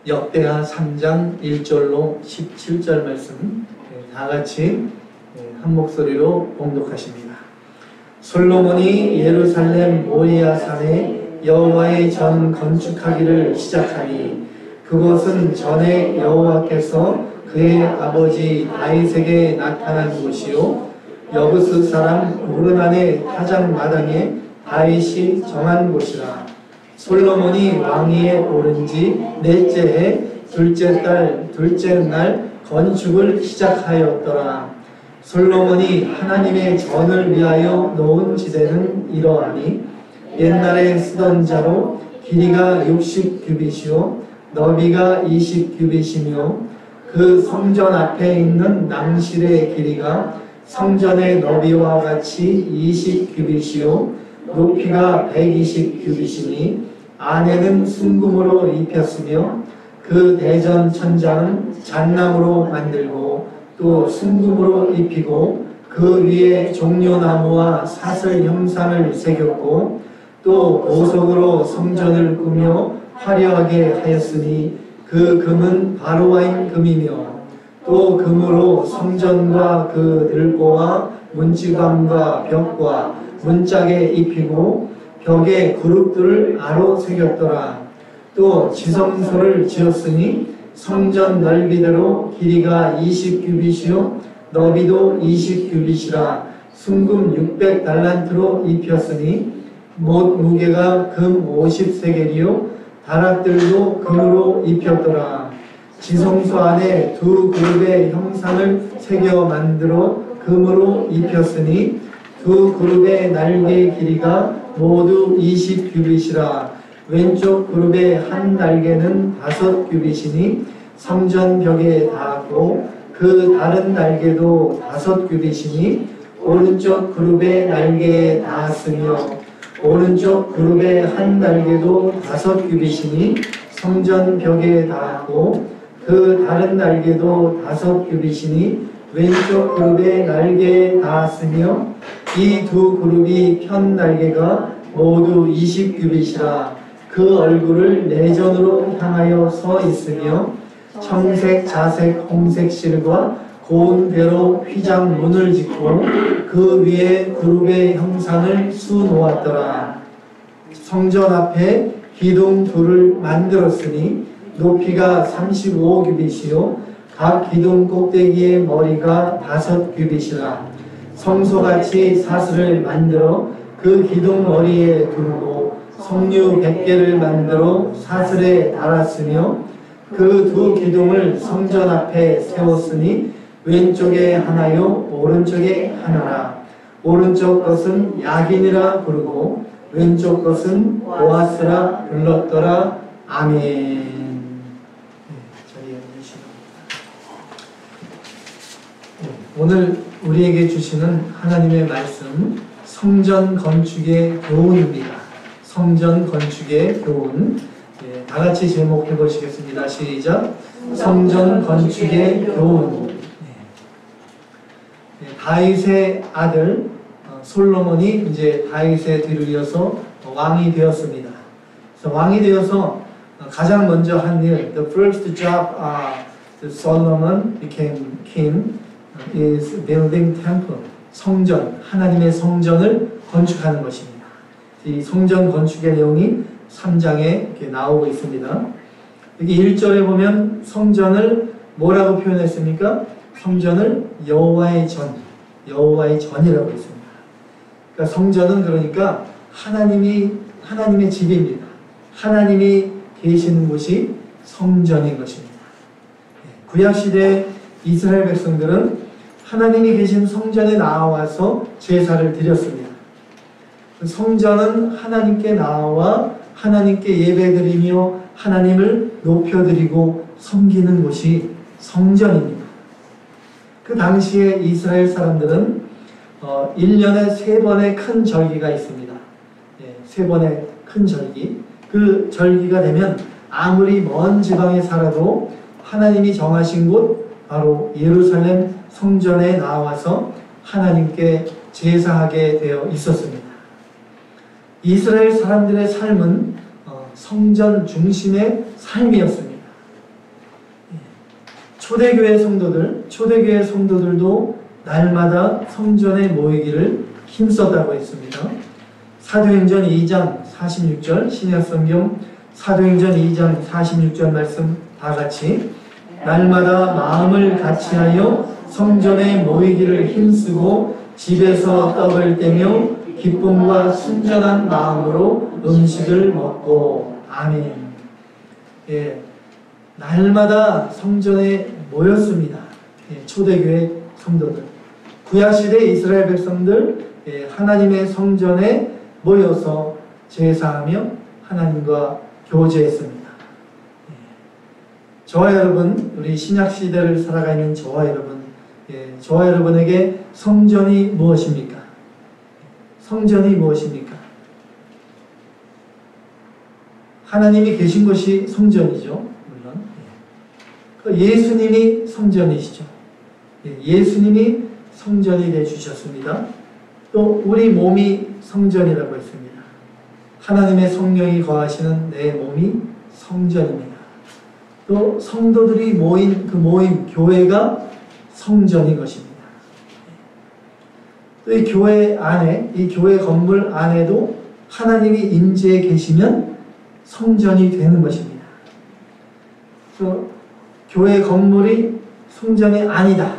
역대하 3장 1절로 17절 말씀 다 같이 한 목소리로 봉독하십니다. 솔로몬이 예루살렘 모리아 산에 여호와의 전 건축하기를 시작하니 그곳은 전에 여호와께서 그의 아버지 다윗에게 나타난 곳이요 여부스 사람 오르난의 타작 마당에 다윗이 정한 곳이라. 솔로몬이 왕위에 오른 지 넷째 해 둘째 날 건축을 시작하였더라. 솔로몬이 하나님의 전을 위하여 놓은 지대는 이러하니 옛날에 쓰던 자로 길이가 60규빗이요 너비가 20규빗이며 그 성전 앞에 있는 낭실의 길이가 성전의 너비와 같이 20규빗이요 높이가 120규빗이니 안에는 순금으로 입혔으며 그 대전 천장은 잣나무로 만들고 또 순금으로 입히고 그 위에 종려나무와 사슬 형상을 새겼고 또 보석으로 성전을 꾸며 화려하게 하였으니 그 금은 바로와인 금이며 또 금으로 성전과 그 들보와 문지방과 벽과 문짝에 입히고 벽에 그룹들을 아로 새겼더라. 또 지성소를 지었으니 성전 넓이대로 길이가 20규빗이요 너비도 20규빗이라 순금 600달란트로 입혔으니 못 무게가 금 50세겔이요 다락들도 금으로 입혔더라. 지성소 안에 두 그룹의 형상을 새겨 만들어 금으로 입혔으니 두 그룹의 날개 길이가 모두 20규빗이라. 왼쪽 그룹의 한 날개는 5규빗이니 성전 벽에 닿았고 그 다른 날개도 5규빗이니 오른쪽 그룹의 날개에 닿았으며 오른쪽 그룹의 한 날개도 5규빗이니 성전 벽에 닿았고 그 다른 날개도 5규빗이니 왼쪽 그룹의 날개에 닿았으며 이 두 그룹이 편 날개가 모두 20규빗이라. 그 얼굴을 내전으로 향하여 서 있으며 청색, 자색, 홍색 실과 고운 배로 휘장 문을 짓고 그 위에 그룹의 형상을 수놓았더라. 성전 앞에 기둥 둘을 만들었으니 높이가 35규빗이요 각 기둥 꼭대기의 머리가 5규빗이라. 성소같이 사슬을 만들어 그 기둥 머리에 두르고 석류 100개를 만들어 사슬에 달았으며 그 두 기둥을 성전 앞에 세웠으니 왼쪽에 하나요 오른쪽에 하나라. 오른쪽 것은 야긴이라 부르고 왼쪽 것은 보아스라 불렀더라. 아멘. 자리에 앉으시고 오늘 우리에게 주시는 하나님의 말씀 성전 건축의 교훈입니다. 성전 건축의 교훈. 다 같이 제목해 보시겠습니다. 시작. 성전 건축의 교훈. 다윗의 아들 솔로몬이 이제 다윗의 뒤를 이어서 왕이 되었습니다. 그래서 왕이 되어서 가장 먼저 한 일, the first job Solomon became king is building temple. 성전, 하나님의 성전을 건축하는 것입니다. 이 성전 건축의 내용이 3장에 이렇게 나오고 있습니다. 여기 1절에 보면 성전을 뭐라고 표현했습니까? 성전을 여호와의 전, 여호와의 전이라고 했습니다. 그러니까 성전은 그러니까 하나님의 집입니다. 하나님이 계시는 곳이 성전인 것입니다. 구약시대 이스라엘 백성들은 하나님이 계신 성전에 나와서 제사를 드렸습니다. 성전은 하나님께 나와 하나님께 예배드리며 하나님을 높여드리고 섬기는 곳이 성전입니다. 그 당시에 이스라엘 사람들은 1년에 3번의 큰 절기가 있습니다. 3번의 큰 절기. 그 절기가 되면 아무리 먼 지방에 살아도 하나님이 정하신 곳 바로 예루살렘 성전에 나와서 하나님께 제사하게 되어 있었습니다. 이스라엘 사람들의 삶은 성전 중심의 삶이었습니다. 초대교회 성도들도 날마다 성전에 모이기를 힘썼다고 했습니다. 사도행전 2장 46절 신약성경 사도행전 2장 46절 말씀 다 같이 날마다 마음을 같이하여 성전에 모이기를 힘쓰고 집에서 떡을 떼며 기쁨과 순전한 마음으로 음식을 먹고 아멘. 예, 날마다 성전에 모였습니다. 예, 초대교회 성도들 구약시대 이스라엘 백성들 하나님의 성전에 모여서 제사하며 하나님과 교제했습니다. 저와 여러분, 우리 신약시대를 살아가 있는 저와 여러분, 저와 여러분에게 성전이 무엇입니까? 성전이 무엇입니까? 하나님이 계신 곳이 성전이죠. 물론 예수님이 성전이시죠. 예수님이 성전이 되어주셨습니다. 또 우리 몸이 성전이라고 했습니다. 하나님의 성령이 거하시는 내 몸이 성전입니다. 또 성도들이 모인 그 모임, 교회가 성전인 것입니다. 또 이 교회 안에, 이 교회 건물 안에도 하나님이 임재해 계시면 성전이 되는 것입니다. 그래서 교회 건물이 성전이 아니다,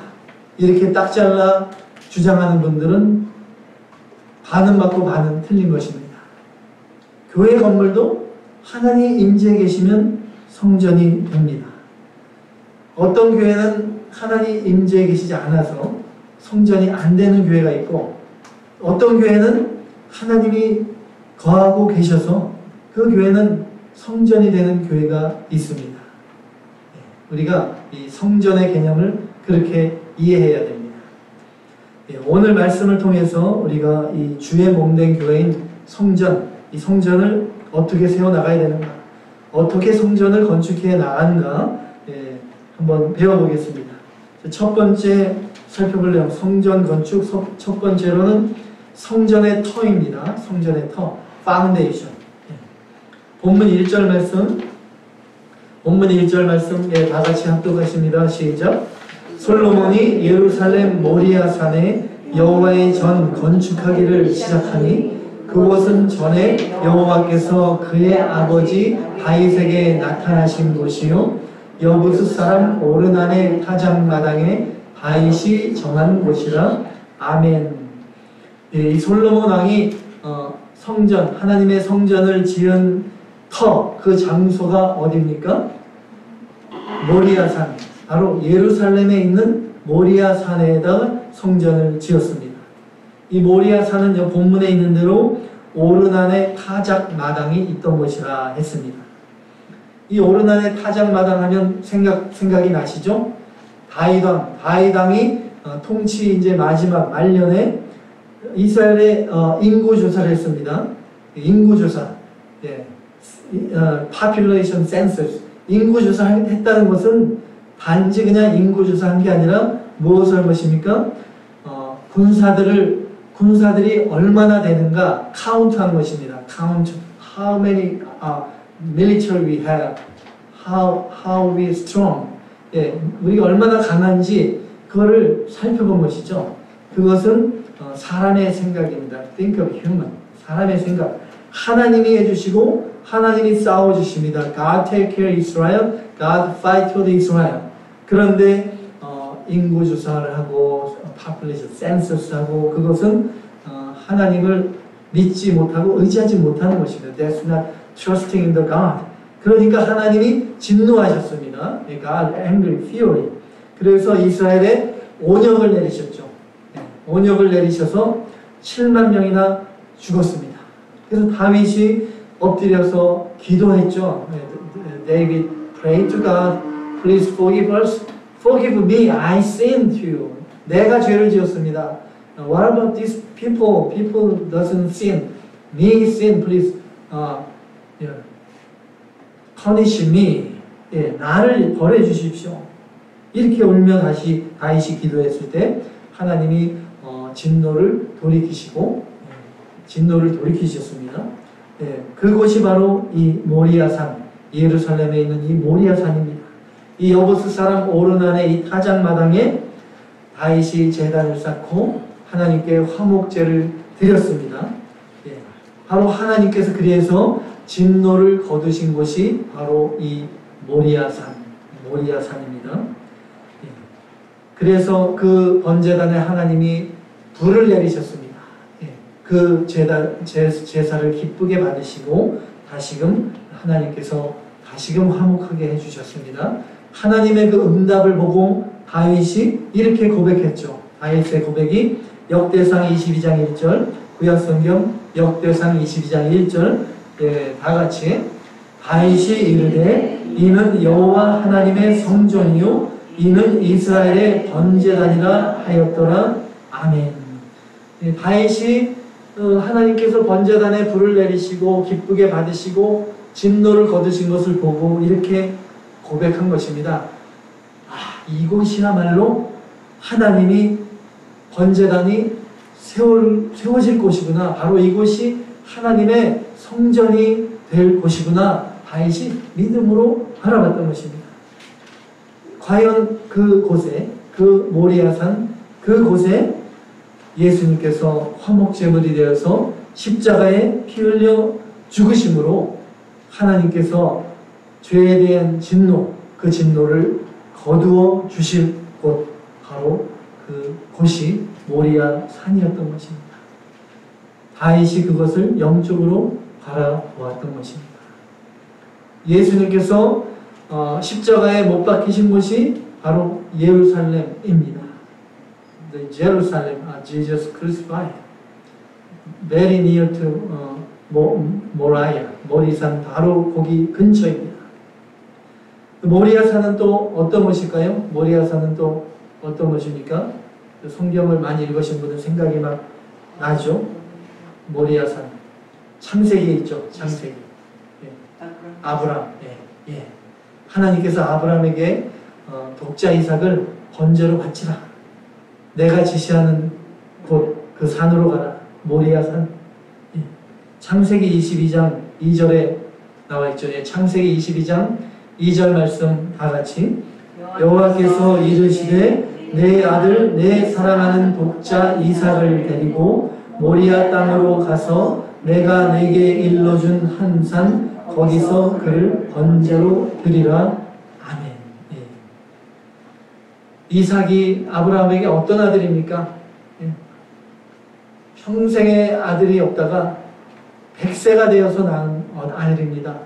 이렇게 딱 잘라 주장하는 분들은 반은 맞고 반은 틀린 것입니다. 교회 건물도 하나님 임재해 계시면 성전이 됩니다. 어떤 교회는 하나님 임재해 계시지 않아서 성전이 안 되는 교회가 있고, 어떤 교회는 하나님이 거하고 계셔서 그 교회는 성전이 되는 교회가 있습니다. 우리가 이 성전의 개념을 그렇게 이해해야 됩니다. 오늘 말씀을 통해서 우리가 이 주의 몸된 교회인 성전, 이 성전을 어떻게 세워나가야 되는가, 어떻게 성전을 건축해 나가는가 한번 배워보겠습니다. 첫 번째 살펴볼 내용, 성전 건축 첫 번째로는 성전의 터입니다. 성전의 터, 파운데이션. 본문 1절 말씀 다 같이 합독하십니다. 시작. 솔로몬이 예루살렘 모리아 산에 여호와의 전 건축하기를 시작하니 그곳은 전에 여호와께서 그의 아버지 다윗에게 나타나신 곳이요 여부스 사람 오르난의 타작마당에 다윗이 정한 곳이라. 아멘. 이 솔로몬 왕이 성전, 하나님의 성전을 지은 터, 그 장소가 어디입니까? 모리아산, 바로 예루살렘에 있는 모리아산에다가 성전을 지었습니다. 이 모리아산은 본문에 있는 대로 오르난의 타작마당이 있던 곳이라 했습니다. 이 오르난의 타작마당 하면 생각이 나시죠? 다윗왕이 통치 이제 마지막 말년에 이스라엘의 인구조사를 했습니다. 인구조사, population census, 인구조사를 했다는 것은 단지 그냥 인구조사한 게 아니라 무엇을 한 것입니까? 군사들이 얼마나 되는가 카운트한 것입니다. count how many military we have, how we strong. 우리가 얼마나 강한지 그거를 살펴본 것이죠. 그것은 사람의 생각입니다. Think of human. 사람의 생각. 하나님이 해주시고 하나님이 싸워주십니다. God take care of Israel. God fight for the Israel. 그런데 인구조사를 하고 population census 하고 그것은 하나님을 믿지 못하고 의지하지 못하는 것입니다. That's not trusting in the God. 그러니까 하나님이 진노하셨습니다. God angry, fury. 그래서 이스라엘에 온역을 내리셨죠. 온역을 내리셔서 7만 명이나 죽었습니다. 그래서 다윗이 엎드려서 기도했죠. David prayed to God, please forgive us, forgive me, I sinned to you. 내가 죄를 지었습니다. What about these people? People doesn't sin. Me sin, please punish me. 나를 벌해 주십시오. 이렇게 울며 다시 다윗이 기도했을 때 하나님이 진노를 돌이키셨습니다. 그곳이 바로 이 모리아산, 예루살렘에 있는 이 모리아산입니다. 이 여부스 사람 오르난의 이 타작마당에 다윗이 제단을 쌓고 하나님께 화목제를 드렸습니다. 예, 바로 하나님께서 그래서 진노를 거두신 곳이 바로 이 모리아산입니다. 예, 그래서 그 번제단에 하나님이 불을 내리셨습니다. 예, 그 제사를 기쁘게 받으시고 다시금 하나님께서 다시금 화목하게 해주셨습니다. 하나님의 그 응답을 보고 다윗이 이렇게 고백했죠. 다윗의 고백이 역대상 22장 1절, 구약성경 역대상 22장 1절, 예, 다같이 다윗이 이르되 이는 여호와 하나님의 성전이요 이는 이스라엘의 번제단이라 하였더라. 아멘. 예, 다윗이 하나님께서 번제단에 불을 내리시고 기쁘게 받으시고 진노를 거두신 것을 보고 이렇게 고백한 것입니다. 이곳이야말로 하나님이 번제단이 세워질 곳이구나. 바로 이곳이 하나님의 성전이 될 곳이구나. 다윗이 믿음으로 바라봤던 것입니다. 과연 그곳에, 그 모리아산 그곳에 예수님께서 화목제물이 되어서 십자가에 피 흘려 죽으심으로 하나님께서 죄에 대한 진노, 그 진노를 거두어 주실 곳, 바로 그 곳이 모리아산이었던 것입니다. 다윗이 그것을 영적으로 바라보았던 것입니다. 예수님께서 십자가에 못 박히신 곳이 바로 예루살렘입니다. The Jerusalem, Jesus crucified, very near to 모라야, 모리산 바로 거기 근처입니다. 모리아산은 또 어떤 곳일까요? 모리아산은 또 어떤 곳입니까? 성경을 많이 읽으신 분은 생각이 막 나죠? 모리아산. 창세기에 있죠, 창세기. 예. 아브람. 예. 예. 하나님께서 아브람에게 독자 이삭을 번제로 바치라. 내가 지시하는 곳, 그 산으로 가라. 모리아산. 예. 창세기 22장 2절에 나와 있죠. 예. 창세기 22장 2절 말씀 다 같이 여호와께서 이르시되 내 아들 내 사랑하는 독자 이삭을 데리고 모리아 땅으로 가서 내가 내게 일러준 한 산 거기서 그를 번제로 드리라. 아멘. 예. 이삭이 아브라함에게 어떤 아들입니까? 예. 평생의 아들이 없다가 100세가 되어서 낳은 아들입니다.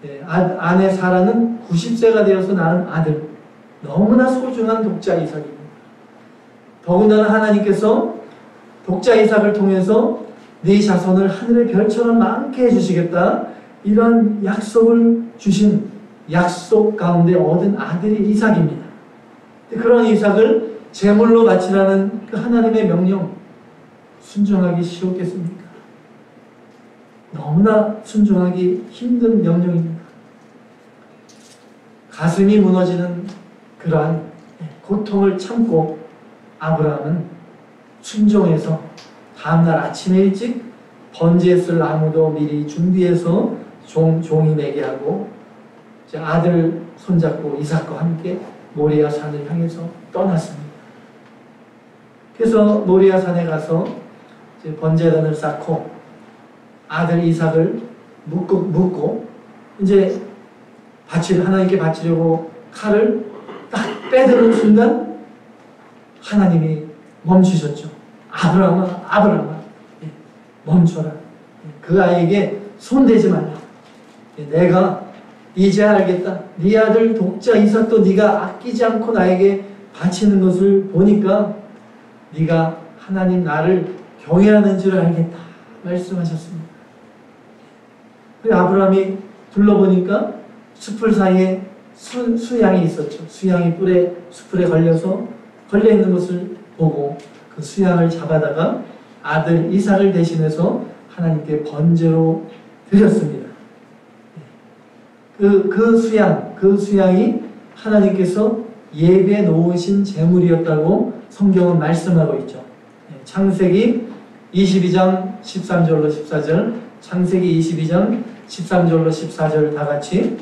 예. 아내 사라는 90세가 되어서 낳은 아들. 너무나 소중한 독자 이삭입니다. 더군다나 하나님께서 독자 이삭을 통해서 네 자손을 하늘의 별처럼 많게 해주시겠다. 이러한 약속을 주신 약속 가운데 얻은 아들이 이삭입니다. 그런 이삭을 제물로 바치라는 그 하나님의 명령 순종하기 쉬웠겠습니까? 너무나 순종하기 힘든 명령입니다. 가슴이 무너지는 그러한 고통을 참고 아브라함은 순종해서 다음날 아침에 일찍 번제에 쓸 나무도 미리 준비해서 종이 매게 하고 아들 손잡고 이삭과 함께 모리아 산을 향해서 떠났습니다. 그래서 모리아 산에 가서 번제단을 쌓고 아들 이삭을 묶고 이제 하나님께 바치려고 칼을 딱 빼드는 순간 하나님이 멈추셨죠. 아브라함아 멈춰라. 그 아이에게 손대지 말라. 내가 이제 알겠다. 네 아들 독자 이삭도 네가 아끼지 않고 나에게 바치는 것을 보니까 네가 하나님 나를 경외하는 줄 알겠다 말씀하셨습니다. 아브라함이 둘러보니까 숲을 사이에 수양이 있었죠. 수양이 숯불에 걸려있는 것을 보고 그 수양을 잡아다가 아들 이삭을 대신해서 하나님께 번제로 드렸습니다. 그 수양이 하나님께서 예배에 놓으신 제물이었다고 성경은 말씀하고 있죠. 창세기 22장 13절로 14절, 창세기 22장 13절로 14절 다 같이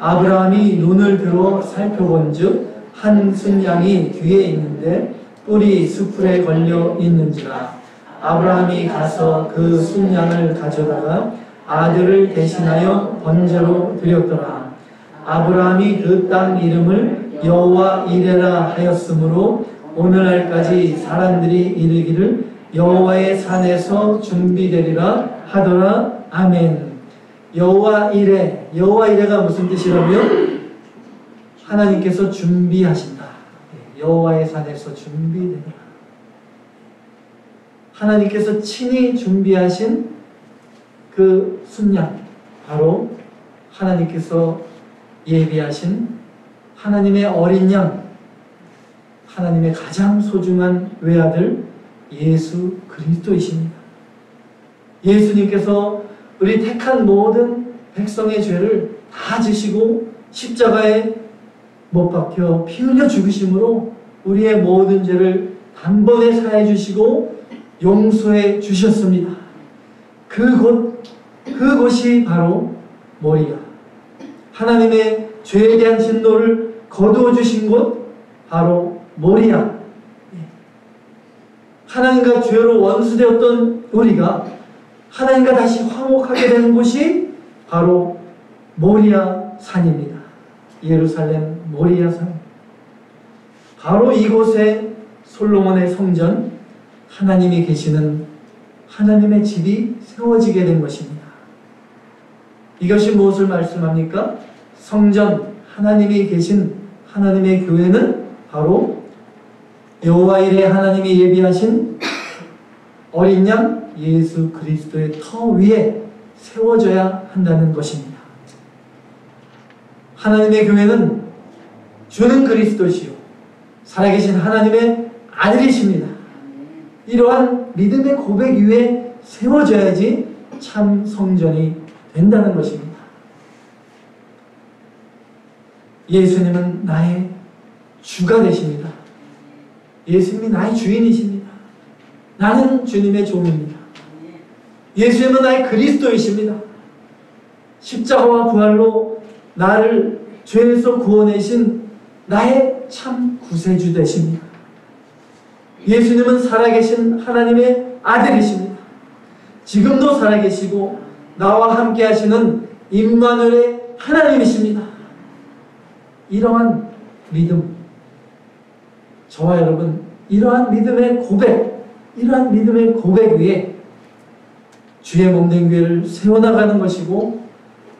아브라함이 눈을 들어 살펴본즉 한 순양이 뒤에 있는데 뿔이 수풀에 걸려 있는지라. 아브라함이 가서 그 순양을 가져다가 아들을 대신하여 번제로 드렸더라. 아브라함이 그 땅 이름을 여호와 이레라 하였으므로 오늘날까지 사람들이 이르기를 여호와의 산에서 준비되리라 하더라. 아멘. 여호와 이레, 여호와 이레가 무슨 뜻이라고요? 하나님께서 준비하신다. 여호와의 산에서 준비되리라. 하나님께서 친히 준비하신 그 순양, 바로 하나님께서 예비하신 하나님의 어린 양, 하나님의 가장 소중한 외아들 예수 그리스도이십니다. 예수님께서 우리 택한 모든 백성의 죄를 다 지시고 십자가에 못 박혀 피 흘려 죽으심으로 우리의 모든 죄를 단번에 사해 주시고 용서해 주셨습니다. 그곳이 바로 모리아. 하나님의 죄에 대한 진노를 거두어 주신 곳 바로 모리아. 하나님과 죄로 원수되었던 우리가 하나님과 다시 화목하게 되는 곳이 바로 모리아 산입니다. 예루살렘 모리아 산. 바로 이곳에 솔로몬의 성전, 하나님이 계시는 하나님의 집이 세워지게 된 것입니다. 이것이 무엇을 말씀합니까? 성전, 하나님이 계신 하나님의 교회는 바로 여호와 이레 하나님이 예비하신 어린 양 예수 그리스도의 터 위에 세워져야 한다는 것입니다. 하나님의 교회는 주는 그리스도시요 살아계신 하나님의 아들이십니다. 이러한 믿음의 고백 위에 세워져야지 참 성전이 된다는 것입니다. 예수님은 나의 주가 되십니다. 예수님이 나의 주인이십니다. 나는 주님의 종입니다. 예수님은 나의 그리스도이십니다. 십자가와 부활로 나를 죄에서 구원하신 나의 참 구세주 되십니다. 예수님은 살아계신 하나님의 아들이십니다. 지금도 살아계시고 나와 함께 하시는 임마누엘의 하나님이십니다. 이러한 믿음, 저와 여러분 이러한 믿음의 고백 위에 주의 몸된 교회를 세워나가는 것이고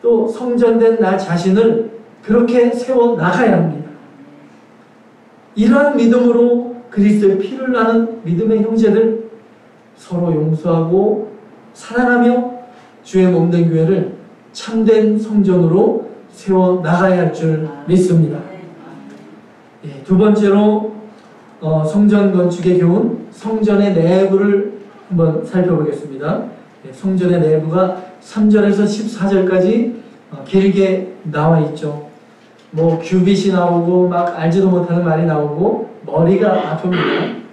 또 성전된 나 자신을 그렇게 세워나가야 합니다. 이러한 믿음으로 그리스도의 피를 나는 믿음의 형제들 서로 용서하고 사랑하며 주의 몸된 교회를 참된 성전으로 세워나가야 할 줄 믿습니다. 두 번째로 성전 건축의 교훈, 성전의 내부를 한번 살펴보겠습니다. 성전의 내부가 3절에서 14절까지 길게 나와 있죠. 뭐 큐빗이 나오고 막 알지도 못하는 말이 나오고 머리가 아픕니다.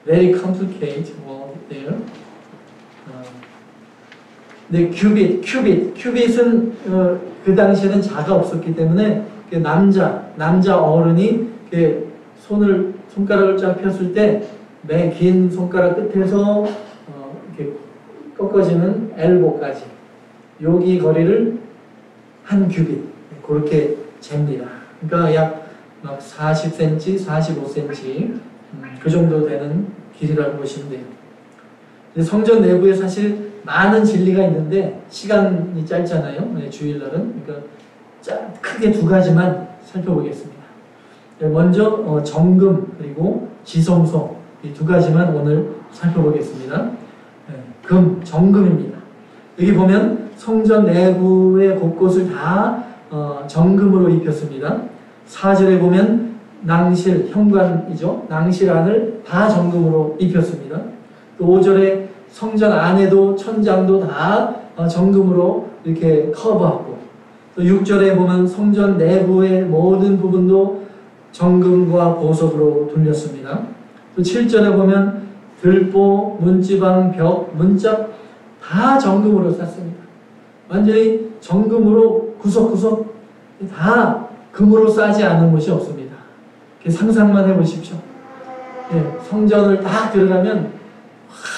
Very complicated word there. 네, 큐빗은 그 당시에는 자가 없었기 때문에 남자 어른이 손가락을 쫙 폈을 때 맨 긴 손가락 끝에서 이렇게 꺾어지는 엘보까지 여기 거리를 한 큐빗 그렇게 잽니다. 그러니까 약 40cm, 45cm 그 정도 되는 길이라고 보시면 돼요. 성전 내부에 사실 많은 진리가 있는데 시간이 짧잖아요. 주일날은. 그러니까 크게 두 가지만 살펴보겠습니다. 먼저 정금 그리고 지성소 이 두 가지만 오늘 살펴보겠습니다. 정금입니다. 여기 보면 성전 내부의 곳곳을 다 정금으로 입혔습니다. 4절에 보면 낭실, 현관이죠. 낭실 안을 다 정금으로 입혔습니다. 또 5절에 성전 안에도 천장도 다 정금으로 이렇게 커버하고 또 6절에 보면 성전 내부의 모든 부분도 정금과 보석으로 돌렸습니다. 또 7절에 보면 들보, 문지방, 벽, 문짝 다 정금으로 쌌습니다. 완전히 정금으로 구석구석 다 금으로 싸지 않은 곳이 없습니다. 상상만 해보십시오. 예, 성전을 딱 들어가면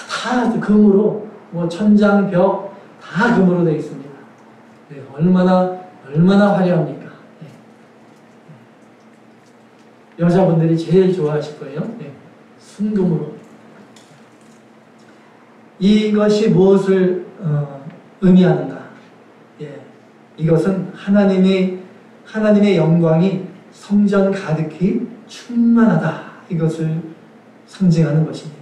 다 금으로, 뭐 천장, 벽 다 금으로 되어 있습니다. 예, 얼마나 화려합니까? 예. 여자분들이 제일 좋아하실 거예요. 예, 순금으로. 이것이 무엇을 의미하는가? 예, 이것은 하나님의 영광이 성전 가득히 충만하다. 이것을 상징하는 것입니다.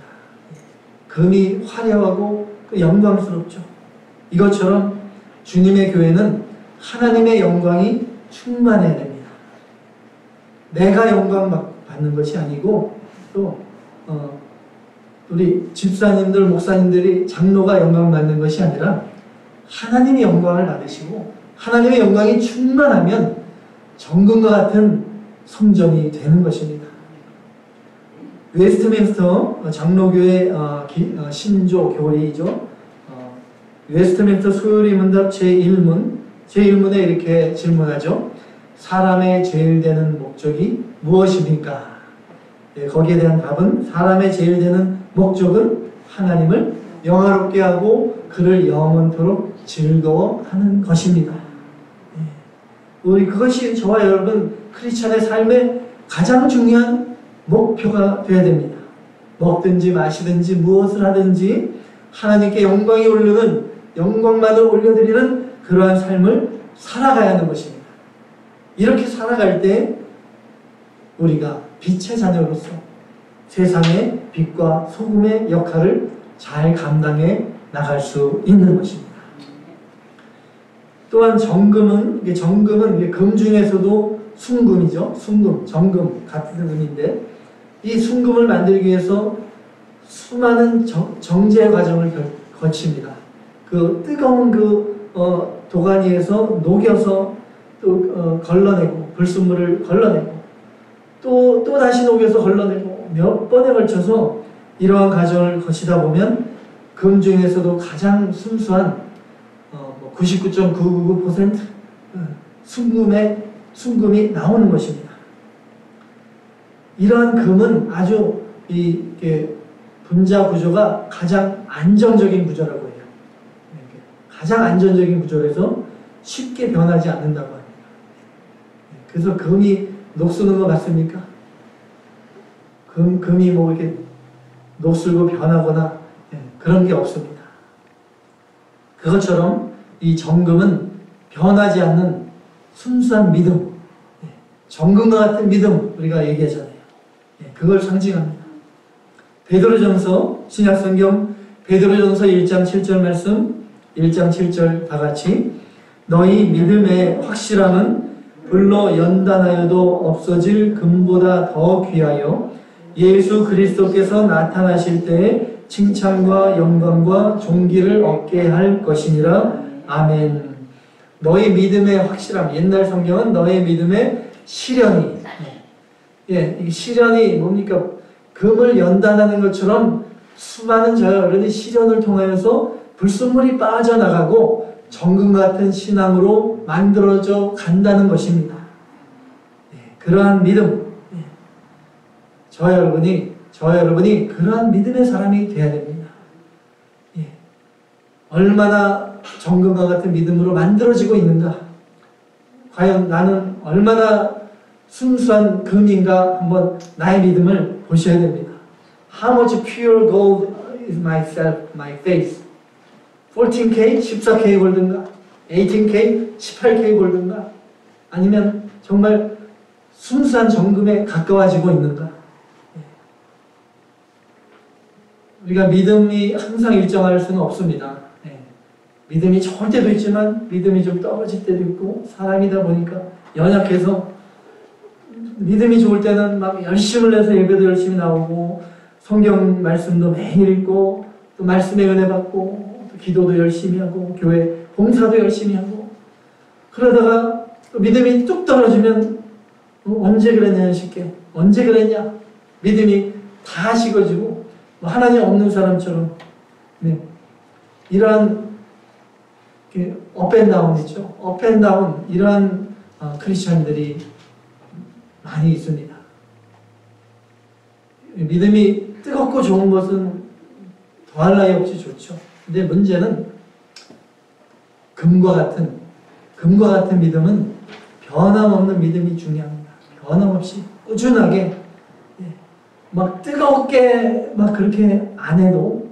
금이 화려하고 영광스럽죠. 이것처럼 주님의 교회는 하나님의 영광이 충만해야 됩니다. 내가 영광 받는 것이 아니고 또 우리 집사님들, 목사님들이, 장로가 영광 받는 것이 아니라 하나님의 영광을 받으시고 하나님의 영광이 충만하면 정금과 같은 성전이 되는 것입니다. 웨스트민스터 장로교회 신조 교리이죠. 웨스트민스터 소요리 문답 제1문에 이렇게 질문하죠. 사람의 제일 되는 목적이 무엇입니까? 예, 거기에 대한 답은 사람의 제일 되는 목적은 하나님을 영화롭게 하고 그를 영원토록 즐거워하는 것입니다. 예, 그것이 저와 여러분 크리스찬의 삶의 가장 중요한 목표가 되어야 됩니다. 먹든지 마시든지 무엇을 하든지 하나님께 영광이 오르는, 영광만을 올려드리는 그러한 삶을 살아가야 하는 것입니다. 이렇게 살아갈 때 우리가 빛의 자녀로서 세상의 빛과 소금의 역할을 잘 감당해 나갈 수 있는 것입니다. 또한 정금은 금 중에서도 순금이죠. 순금, 정금 같은 금인데 이 순금을 만들기 위해서 수많은 정제 과정을 거칩니다. 그 뜨거운 도가니에서 녹여서 또 걸러내고, 불순물을 걸러내고 또 다시 녹여서 걸러내고 몇 번에 걸쳐서 이러한 과정을 거치다 보면 금 중에서도 가장 순수한 99.999% 순금이 나오는 것입니다. 이러한 금은 아주 분자 구조가 가장 안정적인 구조라고 해요. 가장 안정적인 구조라서 쉽게 변하지 않는다고 합니다. 그래서 금이 녹슬는 거 맞습니까? 금이 뭐 이렇게 녹슬고 변하거나 그런 게 없습니다. 그것처럼 이 정금은 변하지 않는 순수한 믿음, 정금과 같은 믿음 우리가 얘기하잖아요. 그걸 상징합니다. 베드로전서, 신약성경 베드로전서 1장 7절 말씀, 1장 7절 다 같이 너희 믿음의 확실함은 불로 연단하여도 없어질 금보다 더 귀하여 예수 그리스도께서 나타나실 때에 칭찬과 영광과 존귀를 얻게 할 것이니라. 아멘. 너희 믿음의 확실함, 옛날 성경은 너희 믿음의 시련이, 이 시련이 뭡니까? 금을 연단하는 것처럼 수많은 저와 여러분이 시련을 통하여서 불순물이 빠져나가고 정금 같은 신앙으로 만들어져 간다는 것입니다. 그러한 믿음, 저와 여러분이 그러한 믿음의 사람이 되어야 됩니다. 얼마나 정금과 같은 믿음으로 만들어지고 있는가? 과연 나는 얼마나 순수한 금인가? 한번 나의 믿음을 보셔야 됩니다. How much pure gold is my faith? 14K, 14K 골든가? 18K, 18K 골든가? 아니면 정말 순수한 정금에 가까워지고 있는가? 우리가 믿음이 항상 일정할 수는 없습니다. 믿음이 좋을 때도 있지만 믿음이 좀 떨어질 때도 있고, 사람이다 보니까 연약해서 믿음이 좋을 때는 막 열심을 내서 예배도 열심히 나오고 성경 말씀도 매일 읽고 또 말씀의 은혜 받고 또 기도도 열심히 하고 교회 봉사도 열심히 하고, 그러다가 또 믿음이 뚝 떨어지면 언제 그랬냐 싶게, 언제 그랬냐, 믿음이 다 식어지고 하나님 없는 사람처럼 이러한 업앤다운 있죠. 업앤다운, 이러한 크리스천들이 많이 있습니다. 믿음이 뜨겁고 좋은 것은 더할 나위 없이 좋죠. 근데 문제는 금과 같은 믿음은 변함없는 믿음이 중요합니다. 변함없이 꾸준하게 막 뜨겁게 막 그렇게 안 해도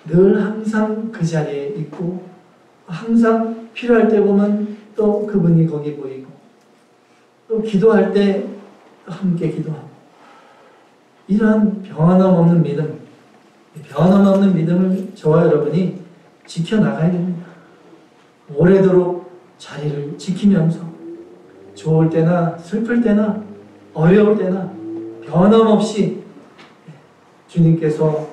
늘 항상 그 자리에 있고 항상 필요할 때 보면 또 그분이 거기 보이고 또 기도할 때 함께 기도하고 이러한 변함없는 믿음을 저와 여러분이 지켜나가야 됩니다. 오래도록 자리를 지키면서 좋을 때나 슬플 때나 어려울 때나 변함없이 주님께서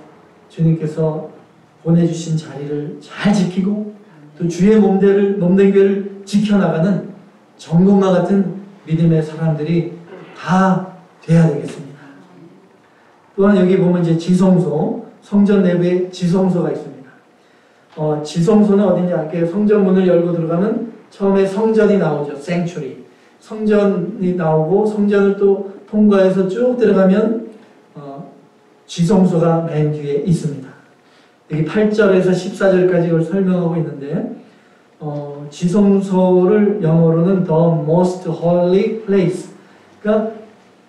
보내주신 자리를 잘 지키고 또 주의 몸된교회를 지켜나가는 정금과 같은 믿음의 사람들이 다 돼야 되겠습니다. 또한 여기 보면 이제 지성소, 성전 내부에 지성소가 있습니다. 지성소는 어디냐? 이렇게 성전문을 열고 들어가면 처음에 성전이 나오죠. sanctuary. 성전이 나오고 성전을 또 통과해서 쭉 들어가면 지성소가 맨 뒤에 있습니다. 여기 8절에서 14절까지 이걸 설명하고 있는데 지성소를 영어로는 the most holy place, 그러니까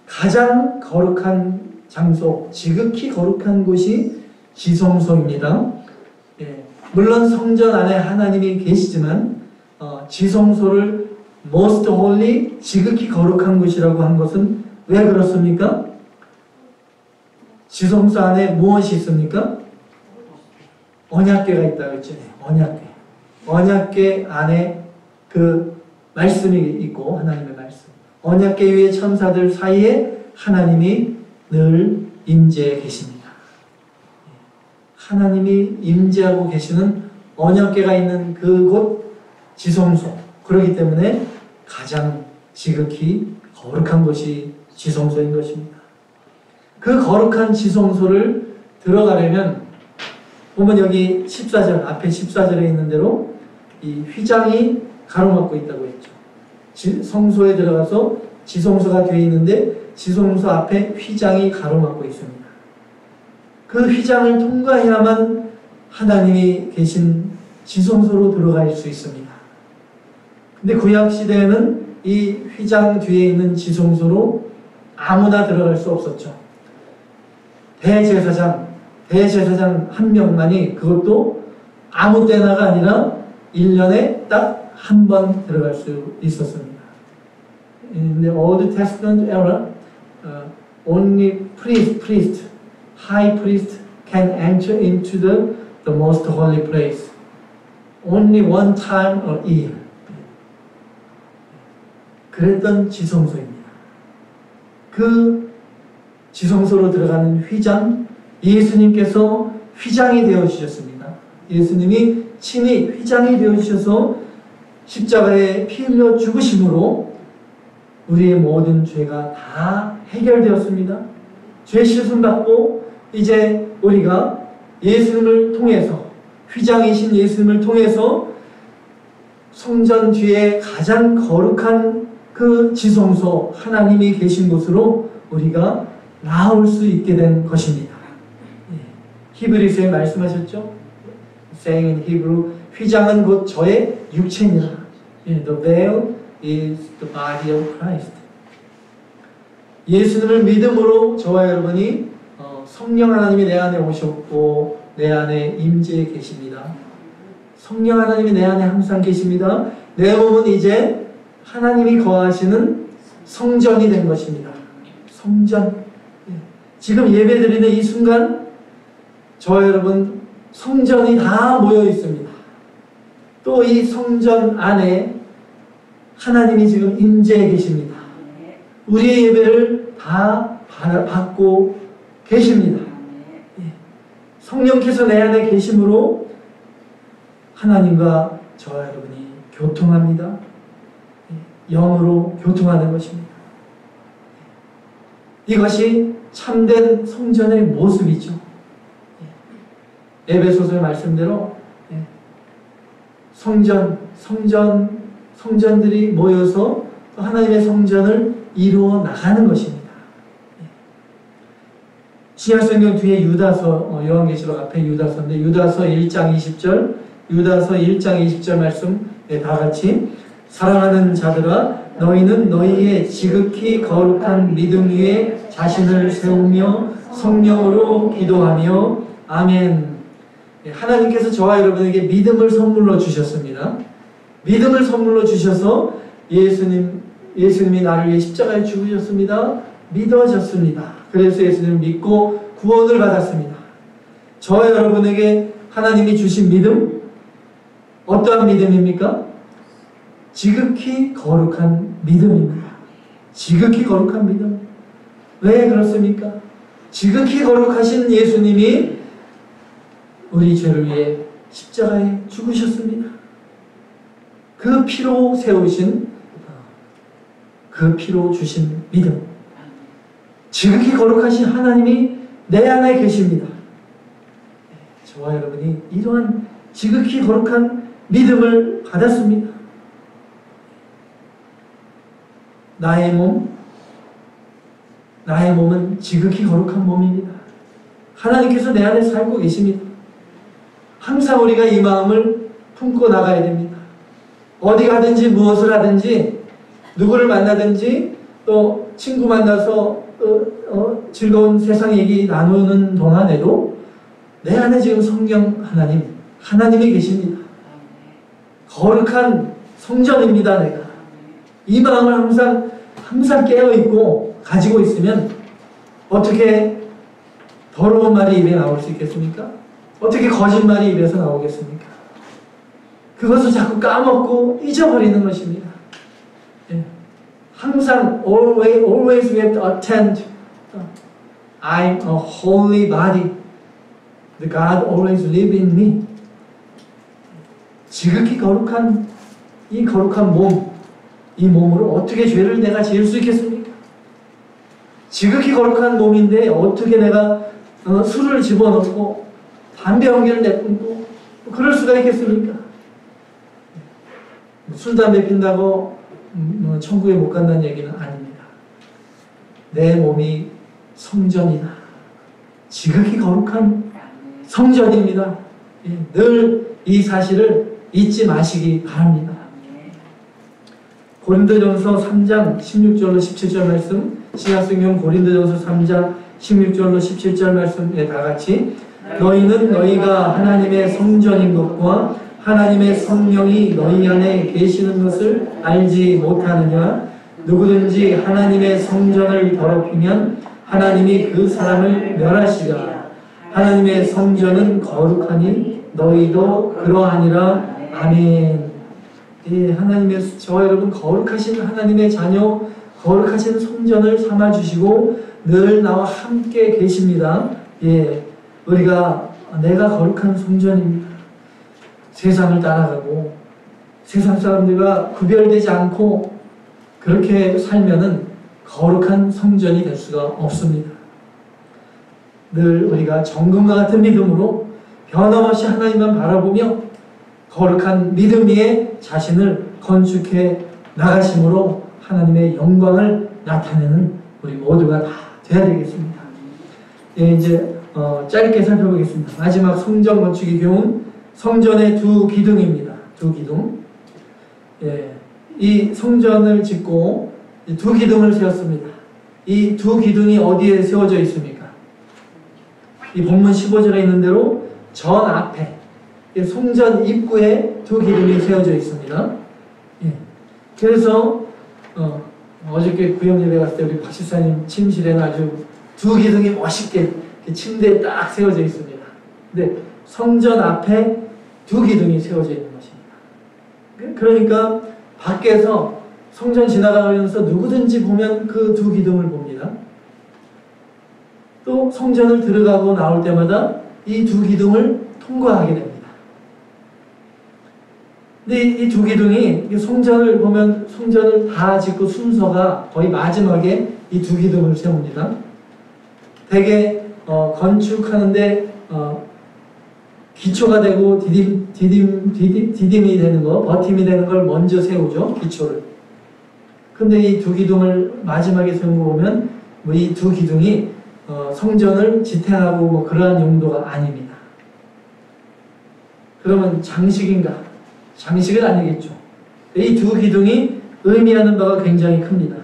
가장 거룩한 장소, 지극히 거룩한 곳이 지성소입니다. 물론 성전 안에 하나님이 계시지만 지성소를 most holy, 지극히 거룩한 곳이라고 한 것은 왜 그렇습니까? 지성소 안에 무엇이 있습니까? 언약궤가 있다고 했죠. 언약궤 안에 그 말씀이 있고 하나님의 말씀. 언약궤 위에 천사들 사이에 하나님이 늘 임재해 계십니다. 하나님이 임재하고 계시는 언약궤가 있는 그곳 지성소. 그렇기 때문에 가장 지극히 거룩한 곳이 지성소인 것입니다. 그 거룩한 지성소를 들어가려면 보면 여기 14절, 앞에 14절에 있는 대로 이 휘장이 가로막고 있다고 했죠. 성소에 들어가서 지성소가 되어 있는데 지성소 앞에 휘장이 가로막고 있습니다. 그 휘장을 통과해야만 하나님이 계신 지성소로 들어갈 수 있습니다. 근데 구약시대에는 이 휘장 뒤에 있는 지성소로 아무나 들어갈 수 없었죠. 대제사장 한 명만이, 그것도 아무 때나가 아니라 1년에 딱 한 번 들어갈 수 있었습니다. In the Old Testament era, only high priest can enter into the most holy place. Only one time a year. 그랬던 지성소입니다. 그 지성소로 들어가는 휘장, 예수님께서 휘장이 되어주셨습니다. 예수님이 친히 휘장이 되어주셔서 십자가에 피 흘려 죽으심으로 우리의 모든 죄가 다 해결되었습니다. 죄 씻음 받고 이제 우리가 예수님을 통해서, 휘장이신 예수님을 통해서 성전 뒤에 가장 거룩한 그 지성소, 하나님이 계신 곳으로 우리가 나올 수 있게 된 것입니다. 히브리서에 말씀하셨죠? saying in Hebrew, 휘장은 곧 저의 육체니라. The veil is the body of Christ. 예수님을 믿음으로 저와 여러분이 성령 하나님이 내 안에 오셨고 내 안에 임재해 계십니다. 성령 하나님이 내 안에 항상 계십니다. 내 몸은 이제 하나님이 거하시는 성전이 된 것입니다. 성전. 지금 예배드리는 이 순간 저와 여러분 성전이 다 모여 있습니다. 또 이 성전 안에 하나님이 지금 임재해 계십니다. 우리의 예배를 다 받고 계십니다. 성령께서 내 안에 계심으로 하나님과 저와 여러분이 교통합니다. 영으로 교통하는 것입니다. 이것이 참된 성전의 모습이죠. 에베소서의 말씀대로 성전들이 모여서 하나님의 성전을 이루어 나가는 것입니다. 신약성경 뒤에 유다서, 요한계시록 앞에 유다서인데 유다서 1장 20절, 유다서 1장 20절 말씀 다 같이 사랑하는 자들아 너희는 너희의 지극히 거룩한 믿음 위에 자신을 세우며 성령으로 기도하며 아멘. 하나님께서 저와 여러분에게 믿음을 선물로 주셨습니다. 믿음을 선물로 주셔서 예수님이 나를 위해 십자가에 죽으셨습니다. 믿어졌습니다. 그래서 예수님을 믿고 구원을 받았습니다. 저와 여러분에게 하나님이 주신 믿음, 어떠한 믿음입니까? 지극히 거룩한 믿음입니다. 지극히 거룩한 믿음. 왜 그렇습니까? 지극히 거룩하신 예수님이 우리 죄를 위해 십자가에 죽으셨습니다. 그 피로 세우신, 그 피로 주신 믿음. 지극히 거룩하신 하나님이 내 안에 계십니다. 저와 여러분이 이러한 지극히 거룩한 믿음을 받았습니다. 나의 몸은 지극히 거룩한 몸입니다. 하나님께서 내 안에 살고 계십니다. 항상 우리가 이 마음을 품고 나가야 됩니다. 어디 가든지 무엇을 하든지 누구를 만나든지 또 친구 만나서 즐거운 세상 얘기 나누는 동안에도 내 안에 지금 성경 하나님이 계십니다. 거룩한 성전입니다. 내가 이 마음을 항상 깨어있고 가지고 있으면 어떻게 더러운 말이 입에 나올 수 있겠습니까? 어떻게 거짓말이 입에서 나오겠습니까? 그것을 자꾸 까먹고 잊어버리는 것입니다. 예. 항상 always we have to attend. I'm a holy body. The God always lives in me. 지극히 거룩한 이 거룩한 몸, 이 몸으로 어떻게 죄를 내가 지을 수 있겠습니까? 지극히 거룩한 몸인데 어떻게 내가 술을 집어넣고 담배 연기를 내뿜고 그럴 수가 있겠습니까? 술, 담배 핀다고 천국에 못 간다는 얘기는 아닙니다. 내 몸이 성전이다. 지극히 거룩한 성전입니다. 늘 이 사실을 잊지 마시기 바랍니다. 고린도전서 3장 16절로 17절 말씀, 신약성경 고린도전서 3장 16절로 17절 말씀에 다같이 너희는 너희가 하나님의 성전인 것과 하나님의 성령이 너희 안에 계시는 것을 알지 못하느냐? 누구든지 하나님의 성전을 더럽히면 하나님이 그 사람을 멸하시리라. 하나님의 성전은 거룩하니 너희도 그러하니라. 아멘. 예, 하나님의 저와 여러분 거룩하신 하나님의 자녀, 거룩하신 성전을 삼아주시고 늘 나와 함께 계십니다. 예, 내가 거룩한 성전입니다. 세상을 따라가고 세상 사람들과 구별되지 않고 그렇게 살면은 거룩한 성전이 될 수가 없습니다. 늘 우리가 정금과 같은 믿음으로 변함없이 하나님만 바라보며 거룩한 믿음 위에 자신을 건축해 나가심으로 하나님의 영광을 나타내는 우리 모두가 다 돼야 되겠습니다. 예, 이제 짧게 살펴보겠습니다. 마지막 성전 건축의 교훈, 성전의 두 기둥입니다. 두 기둥. 예, 이 성전을 짓고 두 기둥을 세웠습니다. 이 두 기둥이 어디에 세워져 있습니까? 이 본문 15절에 있는 대로 전 앞에 성전 입구에 두 기둥이 세워져 있습니다. 예. 그래서 어저께 구역 예배 갔을 때 우리 박 집사님 침실에는 아주 두 기둥이 멋있게 침대에 딱 세워져 있습니다. 근데 성전 앞에 두 기둥이 세워져 있는 것입니다. 그러니까 밖에서 성전 지나가면서 누구든지 보면 그 두 기둥을 봅니다. 또 성전을 들어가고 나올 때마다 이 두 기둥을 통과하게 됩니다. 근데 이 두 기둥이 성전을 보면 성전을 다 짓고 순서가 거의 마지막에 이 두 기둥을 세웁니다. 대개 건축하는데 기초가 되고 디딤이 되는 거, 버팀이 되는 걸 먼저 세우죠. 기초를. 근데 이 두 기둥을 마지막에 세운 거 보면 뭐 이 두 기둥이 성전을 지탱하고 뭐 그러한 용도가 아닙니다. 그러면 장식인가? 장식은 아니겠죠. 이 두 기둥이 의미하는 바가 굉장히 큽니다.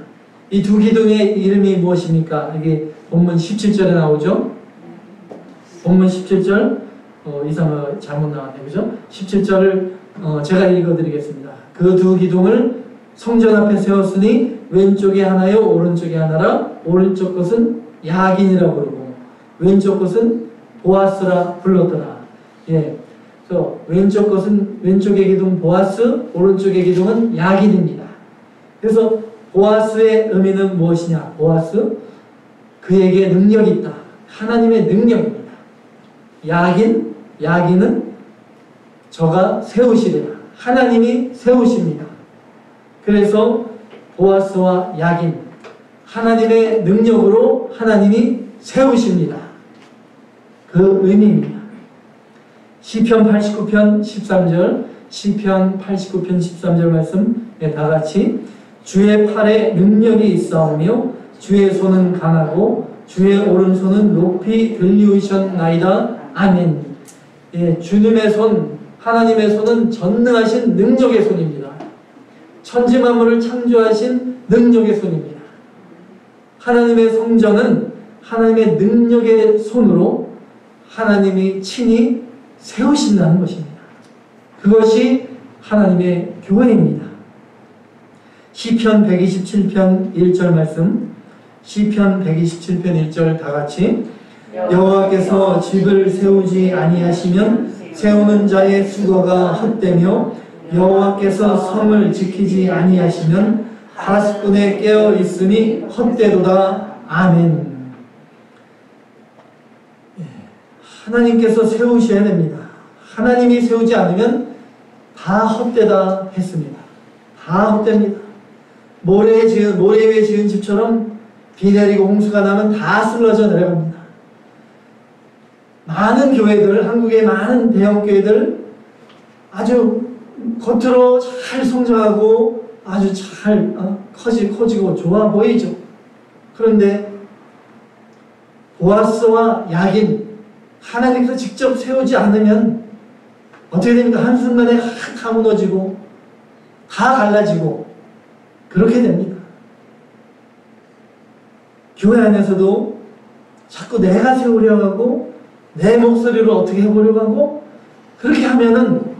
이 두 기둥의 이름이 무엇입니까? 이게 본문 17절에 나오죠. 본문 17절 이상은 잘못 나왔네요. 그죠? 17절을 제가 읽어드리겠습니다. 그 두 기둥을 성전 앞에 세웠으니 왼쪽에 하나요 오른쪽에 하나라. 오른쪽 것은 야긴이라고 부르고 왼쪽 것은 보아스라 불렀더라. 예, 그래서 왼쪽 것은 왼쪽의 기둥 보아스, 오른쪽의 기둥은 야긴입니다. 그래서 보아스의 의미는 무엇이냐? 보아스, 그에게 능력이 있다. 하나님의 능력입니다. 야긴은 저가 세우시리라. 하나님이 세우십니다. 그래서 보아스와 야긴, 하나님의 능력으로 하나님이 세우십니다. 그 의미입니다. 시편 89편 13절, 시편 89편 13절 말씀 다 같이 주의 팔에 능력이 있사오며 주의 손은 강하고 주의 오른손은 높이 들리우셨나이다. 아멘. 예, 주님의 손, 하나님의 손은 전능하신 능력의 손입니다. 천지만물을 창조하신 능력의 손입니다. 하나님의 성전은 하나님의 능력의 손으로 하나님이 친히 세우신다는 것입니다. 그것이 하나님의 교회입니다. 시편 127편 1절 말씀, 시편 127편 1절 다 같이 여호와께서 집을 세우지 아니하시면 세우는 자의 수고가 헛되며 여호와께서 성을 지키지 아니하시면 가스꾼에 깨어 있음이 헛되도다. 아멘. 하나님께서 세우셔야 됩니다. 하나님이 세우지 않으면 다 헛되다 했습니다. 다 헛됩니다. 모래 위에 지은 집처럼 비 내리고 홍수가 나면 다 쓸러져 내려갑니다. 많은 교회들, 한국의 많은 대형 교회들 아주 겉으로 잘 성장하고 아주 잘 커지고 좋아 보이죠. 그런데 보아스와 야긴, 하나님께서 직접 세우지 않으면 어떻게 됩니까? 한순간에 다 무너지고 다 갈라지고 그렇게 됩니다. 교회 안에서도 자꾸 내가 세우려고 하고 내 목소리로 어떻게 해보려고 하고 그렇게 하면은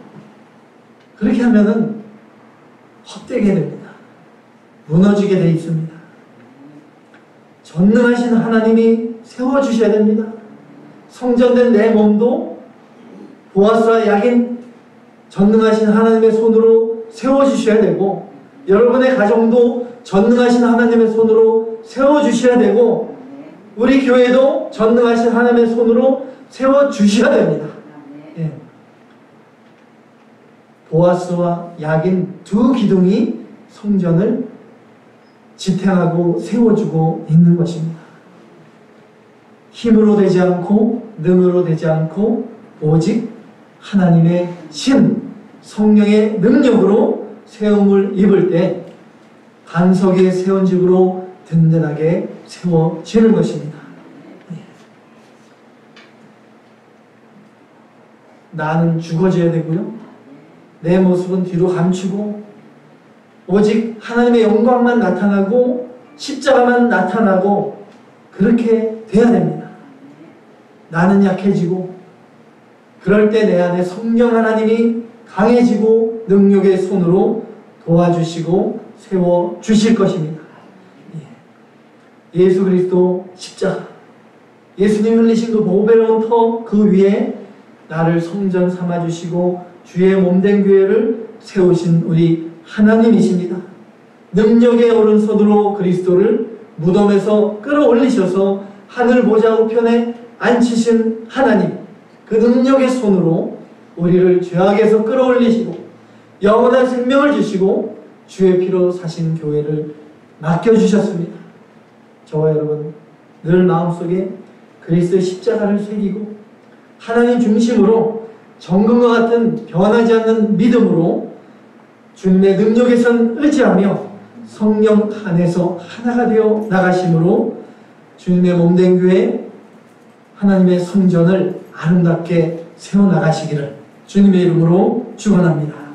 헛되게 됩니다. 무너지게 돼 있습니다. 전능하신 하나님이 세워주셔야 됩니다. 성전된 내 몸도 보아스와 야긴 전능하신 하나님의 손으로 세워주셔야 되고 여러분의 가정도 전능하신 하나님의 손으로 세워주셔야 되고 우리 교회도 전능하신 하나님의 손으로 세워주셔야 됩니다. 예. 보아스와 야긴 두 기둥이 성전을 지탱하고 세워주고 있는 것입니다. 힘으로 되지 않고 능으로 되지 않고 오직 하나님의 신, 성령의 능력으로 세움을 입을 때 반석에 세운 집으로 든든하게 세워지는 것입니다. 나는 죽어져야 되고요. 내 모습은 뒤로 감추고 오직 하나님의 영광만 나타나고 십자가만 나타나고 그렇게 돼야 됩니다. 나는 약해지고 그럴 때 내 안에 성령 하나님이 강해지고 능력의 손으로 도와주시고 세워주실 것입니다. 예수 그리스도 십자가, 예수님 흘리신 그 보배로운 터 그 위에 나를 성전 삼아주시고 주의 몸된 교회를 세우신 우리 하나님이십니다. 능력의 오른손으로 그리스도를 무덤에서 끌어올리셔서 하늘 보좌 우편에 앉히신 하나님, 그 능력의 손으로 우리를 죄악에서 끌어올리시고 영원한 생명을 주시고 주의 피로 사신 교회를 맡겨주셨습니다. 저와 여러분 늘 마음속에 그리스도의 십자가를 새기고 하나님 중심으로 정금과 같은 변하지 않는 믿음으로 주님의 능력에선 의지하며 성령 안에서 하나가 되어 나가심으로 주님의 몸된 교회 하나님의 성전을 아름답게 세워나가시기를 주님의 이름으로 축원합니다.